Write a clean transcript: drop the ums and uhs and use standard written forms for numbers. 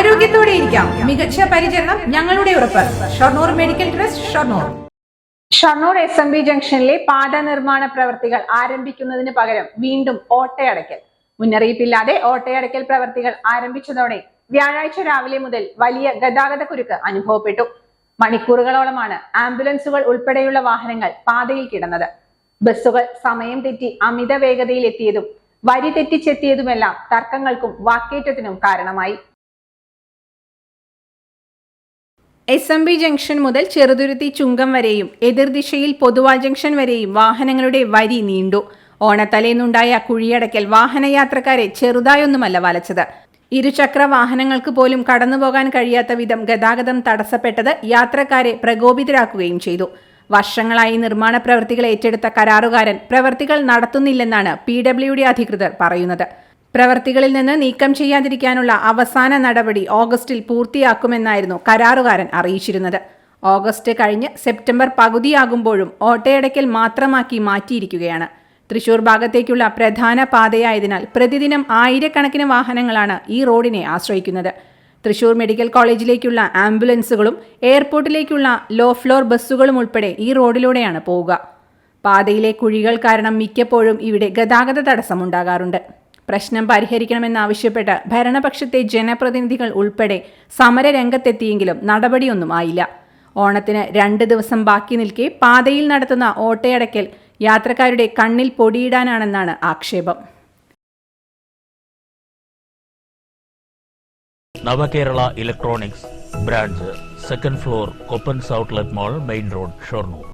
ആരോഗ്യത്തോടെ ഇരിക്കാം. മികച്ച പരിചരണം ഞങ്ങളുടെ ഉറപ്പ്. Shoranur medical trust, Shoranur. Shoranur SMB ജംഗ്ഷനിലെ പാത നിർമ്മാണ പ്രവർത്തികൾ ആരംഭിക്കുന്നതിന് പകരം വീണ്ടും ഓട്ടയടയ്ക്കൽ. മുന്നറിയിപ്പില്ലാതെ ഓട്ടയടയ്ക്കൽ പ്രവർത്തികൾ ആരംഭിച്ചതോടെ വ്യാഴാഴ്ച രാവിലെ മുതൽ വലിയ ഗതാഗത കുരുക്ക് അനുഭവപ്പെട്ടു. മണിക്കൂറുകളോളമാണ് ആംബുലൻസുകൾ ഉൾപ്പെടെയുള്ള വാഹനങ്ങൾ പാതയിൽ കിടന്നത്. ബസ്സുകൾ സമയം തെറ്റി അമിത വേഗതയിൽ എത്തിയതും വരി തെറ്റിച്ചെത്തിയതുമെല്ലാം തർക്കങ്ങൾക്കും വാക്കേറ്റത്തിനും കാരണമായി. SMB ജംഗ്ഷൻ മുതൽ ചെറുതുരുത്തി ചുങ്കം വരെയും എതിർദിശയിൽ പൊതുവാൾ ജംഗ്ഷൻ വരെയും വാഹനങ്ങളുടെ വരി നീണ്ടു. ഓണത്തലേന്നുണ്ടായ കുഴിയടക്കൽ വാഹനയാത്രക്കാരെ ചെറുതായൊന്നുമല്ല വലച്ചത്. ഇരുചക്ര വാഹനങ്ങൾക്ക് പോലും കടന്നുപോകാൻ കഴിയാത്ത വിധം ഗതാഗതം തടസ്സപ്പെട്ടത് യാത്രക്കാരെ പ്രകോപിതരാക്കുകയും ചെയ്തു. വർഷങ്ങളായി നിർമ്മാണ പ്രവൃത്തികൾ ഏറ്റെടുത്ത കരാറുകാരൻ പ്രവൃത്തികൾ നടത്തുന്നില്ലെന്നാണ് PWD അധികൃതർ പറയുന്നത്. പ്രവൃത്തികളിൽ നിന്ന് നീക്കം ചെയ്യാതിരിക്കാനുള്ള അവസാന നടപടി ഓഗസ്റ്റിൽ പൂർത്തിയാക്കുമെന്നായിരുന്നു കരാറുകാരൻ അറിയിച്ചിരുന്നത്. ഓഗസ്റ്റ് കഴിഞ്ഞ് സെപ്റ്റംബർ പകുതിയാകുമ്പോഴും ഓട്ടയടയ്ക്കൽ മാത്രമാക്കി മാറ്റിയിരിക്കുകയാണ്. തൃശൂർ ഭാഗത്തേക്കുള്ള പ്രധാന പാതയായതിനാൽ പ്രതിദിനം ആയിരക്കണക്കിന് വാഹനങ്ങളാണ് ഈ റോഡിനെ ആശ്രയിക്കുന്നത്. തൃശൂർ മെഡിക്കൽ കോളേജിലേക്കുള്ള ആംബുലൻസുകളും എയർപോർട്ടിലേക്കുള്ള ലോ ഫ്ലോർ ബസ്സുകളും ഉൾപ്പെടെ ഈ റോഡിലൂടെയാണ് പോവുക. പാതയിലെ കുഴികൾ കാരണം മിക്കപ്പോഴും ഇവിടെ ഗതാഗത തടസ്സമുണ്ടാകാറുണ്ട്. പ്രശ്നം പരിഹരിക്കണമെന്നാവശ്യപ്പെട്ട് ഭരണപക്ഷത്തെ ജനപ്രതിനിധികൾ ഉൾപ്പെടെ സമരരംഗത്തെത്തിയെങ്കിലും നടപടിയൊന്നും ആയില്ല. ഓണത്തിന് 2 ദിവസം ബാക്കി നിൽക്കെ പാതയിൽ നടത്തുന്ന ഓട്ടയടയ്ക്കൽ യാത്രക്കാരുടെ കണ്ണിൽ പൊടിയിടാനാണെന്നാണ് ആക്ഷേപം. Navakerala electronics branch, 2nd floor, Koppans outlet mall, main road, Shoranur.